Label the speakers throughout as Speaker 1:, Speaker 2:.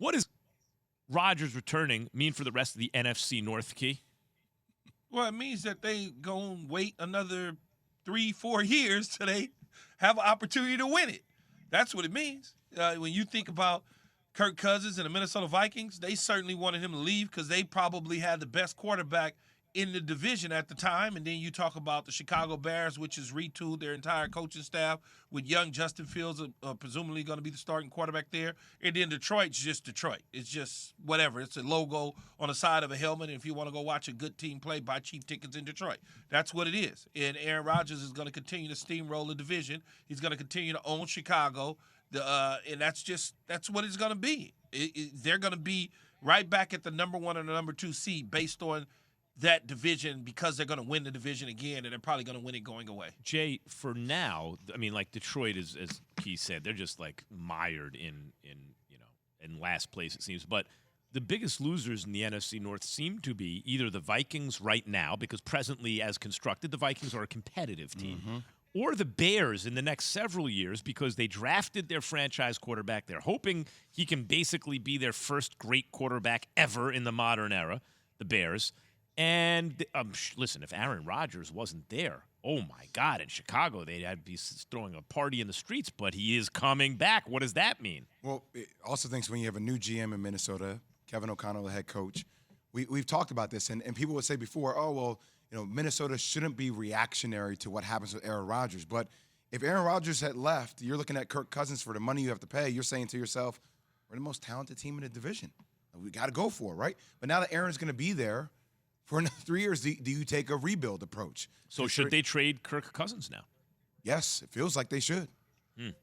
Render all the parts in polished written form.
Speaker 1: What does Rodgers returning mean for the rest of the NFC North, Key?
Speaker 2: Well, it means that they going to wait another 3-4 years till they have an opportunity to win it. That's what it means. When you think about Kirk Cousins and the Minnesota Vikings, they certainly wanted him to leave because they probably had the best quarterback in the division at the time. And then you talk about the Chicago Bears, which has retooled their entire coaching staff with young Justin Fields presumably going to be the starting quarterback there. And then Detroit's just Detroit. It's just whatever. It's a logo on the side of a helmet. And if you want to go watch a good team play, buy cheap tickets in Detroit. That's what it is. And Aaron Rodgers is going to continue to steamroll the division. He's going to continue to own Chicago. And that's what it's going to be. They're going to be right back at the number 1 and the number 2 seed based on that division because they're going to win the division again, and they're probably going to win it going away.
Speaker 1: Jay, for now, I mean, like Detroit is, as Keith said, they're just like mired in last place it seems. But the biggest losers in the NFC North seem to be either the Vikings right now, because presently, as constructed, the Vikings are a competitive team, or the Bears in the next several years because they drafted their franchise quarterback. They're hoping he can basically be their first great quarterback ever in the modern era, the Bears. And listen, if Aaron Rodgers wasn't there, oh, my God, in Chicago, they'd be throwing a party in the streets, but he is coming back. What does that mean?
Speaker 3: Well, it also thinks when you have a new GM in Minnesota, Kevin O'Connell, the head coach, we've talked about this, and people would say before, oh, well, Minnesota shouldn't be reactionary to what happens with Aaron Rodgers. But if Aaron Rodgers had left, you're looking at Kirk Cousins for the money you have to pay. You're saying to yourself, we're the most talented team in the division. We got to go for it, right? But now that Aaron's going to be there for another 3 years, do you take a rebuild approach?
Speaker 1: So should they trade Kirk Cousins now?
Speaker 3: Yes, it feels like they should.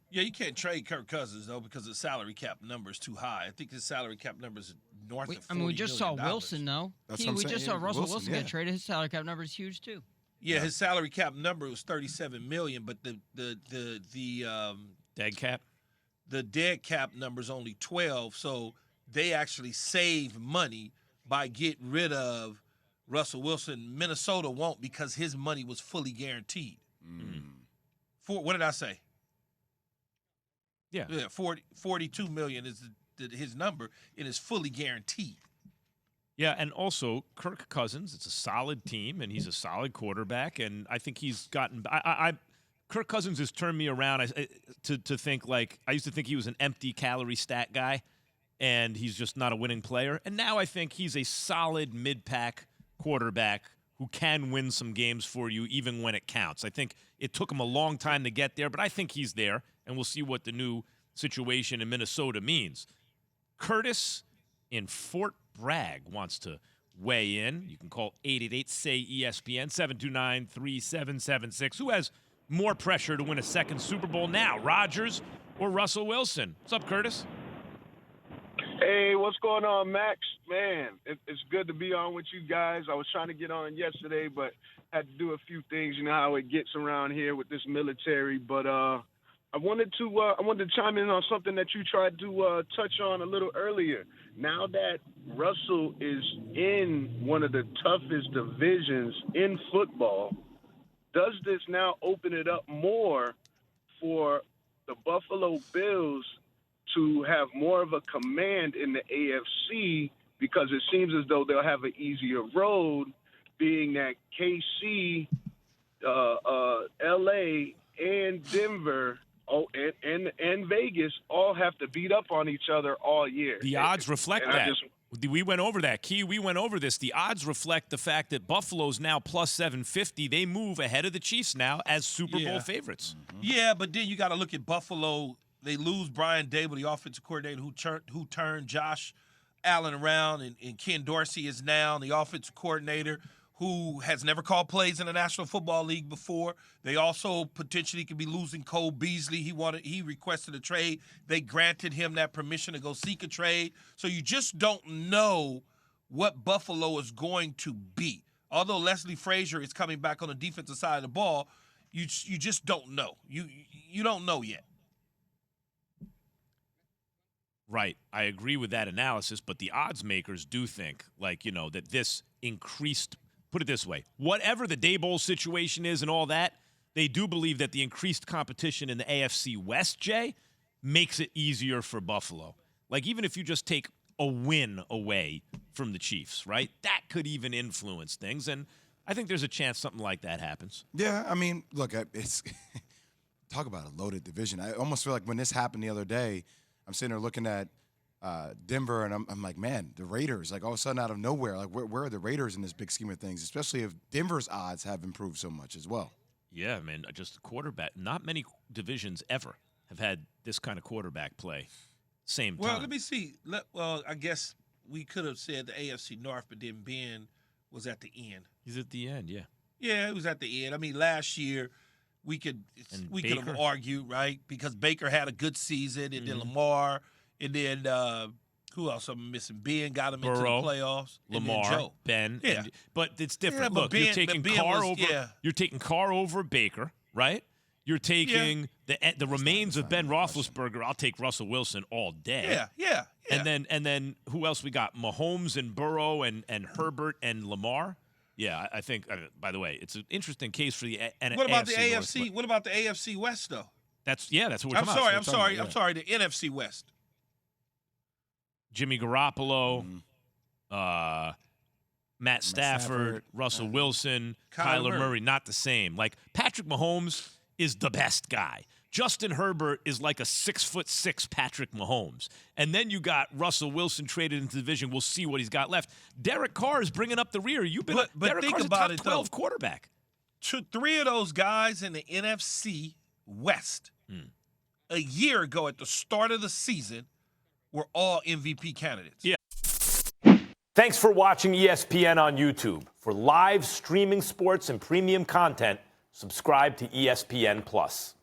Speaker 2: Yeah, you can't trade Kirk Cousins, though, because the salary cap number is too high. I think his salary cap number is north of $40
Speaker 4: we just saw
Speaker 2: million.
Speaker 4: Wilson, though.
Speaker 3: That's what I'm
Speaker 4: We
Speaker 3: saying.
Speaker 4: just saw Russell Wilson
Speaker 3: yeah.
Speaker 4: get traded. His salary cap number is huge, too.
Speaker 2: Yeah, his salary cap number was $37 million, but the
Speaker 1: Dead cap?
Speaker 2: The dead cap number is only 12, so they actually save money by getting rid of Russell Wilson. Minnesota won't because his money was fully guaranteed. What did I say?
Speaker 1: Yeah,
Speaker 2: 42 million is his number. It is fully guaranteed.
Speaker 1: Yeah, and also Kirk Cousins. It's a solid team, and he's a solid quarterback. And I think he's gotten. Kirk Cousins has turned me around to think like I used to think he was an empty calorie stat guy, and he's just not a winning player. And now I think he's a solid mid-pack quarterback who can win some games for you even when it counts. I think it took him a long time to get there, but I think he's there, and we'll see what the new situation in Minnesota means. Curtis in Fort Bragg wants to weigh in. You can call 888-SAY-ESPN, 729-3776. Who has more pressure to win a second Super Bowl now, Rodgers or Russell Wilson? What's up, Curtis?
Speaker 5: Hey, what's going on, Max? Man, it's good to be on with you guys. I was trying to get on yesterday, but had to do a few things. You know how it gets around here with this military. But I wanted to chime in on something that you tried to touch on a little earlier. Now that Russell is in one of the toughest divisions in football, does this now open it up more for the Buffalo Bills to have more of a command in the AFC, because it seems as though they'll have an easier road, being that KC, LA, and Denver, and Vegas all have to beat up on each other all year.
Speaker 1: The odds reflect that. We went over that. Key, we went over this. The odds reflect the fact that Buffalo's now plus 750. They move ahead of the Chiefs now as Super Bowl favorites.
Speaker 2: Yeah, but then you got to look at Buffalo. They lose Brian Dable, the offensive coordinator who turned Josh Allen around, and Ken Dorsey is now the offensive coordinator who has never called plays in the National Football League before. They also potentially could be losing Cole Beasley. He requested a trade. They granted him that permission to go seek a trade. So you just don't know what Buffalo is going to be. Although Leslie Frazier is coming back on the defensive side of the ball, you just don't know. You don't know yet.
Speaker 1: Right. I agree with that analysis, but the odds makers do think, that this increased, put it this way, whatever the Daboll situation is and all that, they do believe that the increased competition in the AFC West, Jay, makes it easier for Buffalo. Like, even if you just take a win away from the Chiefs, right? That could even influence things. And I think there's a chance something like that happens.
Speaker 3: Yeah, I mean, look, it's talk about a loaded division. I almost feel like when this happened the other day, I'm sitting there looking at Denver, and I'm like, man, the Raiders, like all of a sudden out of nowhere, like where are the Raiders in this big scheme of things, especially if Denver's odds have improved so much as well.
Speaker 1: Yeah, man, just quarterback. Not many divisions ever have had this kind of quarterback play. Same time.
Speaker 2: Well, let me see. Well, I guess we could have said the AFC North, but then Ben was at the end.
Speaker 1: He's at the end, yeah.
Speaker 2: Yeah, it was at the end. I mean, last year we could have
Speaker 1: Baker?
Speaker 2: argued, right? Because Baker had a good season, and then Lamar, and then who else I'm missing? Ben got him into the playoffs.
Speaker 1: Lamar,
Speaker 2: and then Joe.
Speaker 1: Ben.
Speaker 2: Yeah.
Speaker 1: But it's different.
Speaker 2: Yeah, but
Speaker 1: Look,
Speaker 2: Ben-
Speaker 1: you're taking
Speaker 2: but Ben
Speaker 1: Carr
Speaker 2: was-
Speaker 1: over.
Speaker 2: yeah.
Speaker 1: You're taking Carr over Baker, right? You're taking the remains of Ben Roethlisberger. I'll take Russell Wilson all day.
Speaker 2: Yeah.
Speaker 1: And then who else we got? Mahomes and Burrow and Herbert and Lamar. Yeah, I think. By the way, it's an interesting case for the
Speaker 2: What about the
Speaker 1: AFC
Speaker 2: AFC?
Speaker 1: North,
Speaker 2: What about the AFC West, though?
Speaker 1: that's what we're talking about.
Speaker 2: I'm sorry. The NFC West.
Speaker 1: Jimmy Garoppolo, Matt Stafford, Russell Wilson, Kyler Murray, not the same. Like, Patrick Mahomes is the best guy. Justin Herbert is like a 6'6" Patrick Mahomes. And then you got Russell Wilson traded into the division. We'll see what he's got left. Derek Carr is bringing up the rear.
Speaker 2: But
Speaker 1: Derek
Speaker 2: think
Speaker 1: Carr's
Speaker 2: about
Speaker 1: a
Speaker 2: it,
Speaker 1: top 12
Speaker 2: though.
Speaker 1: quarterback.
Speaker 2: Three of those guys in the NFC West a year ago at the start of the season were all MVP candidates.
Speaker 1: Yeah.
Speaker 6: Thanks for watching ESPN on YouTube. For live streaming sports and premium content, subscribe to ESPN Plus.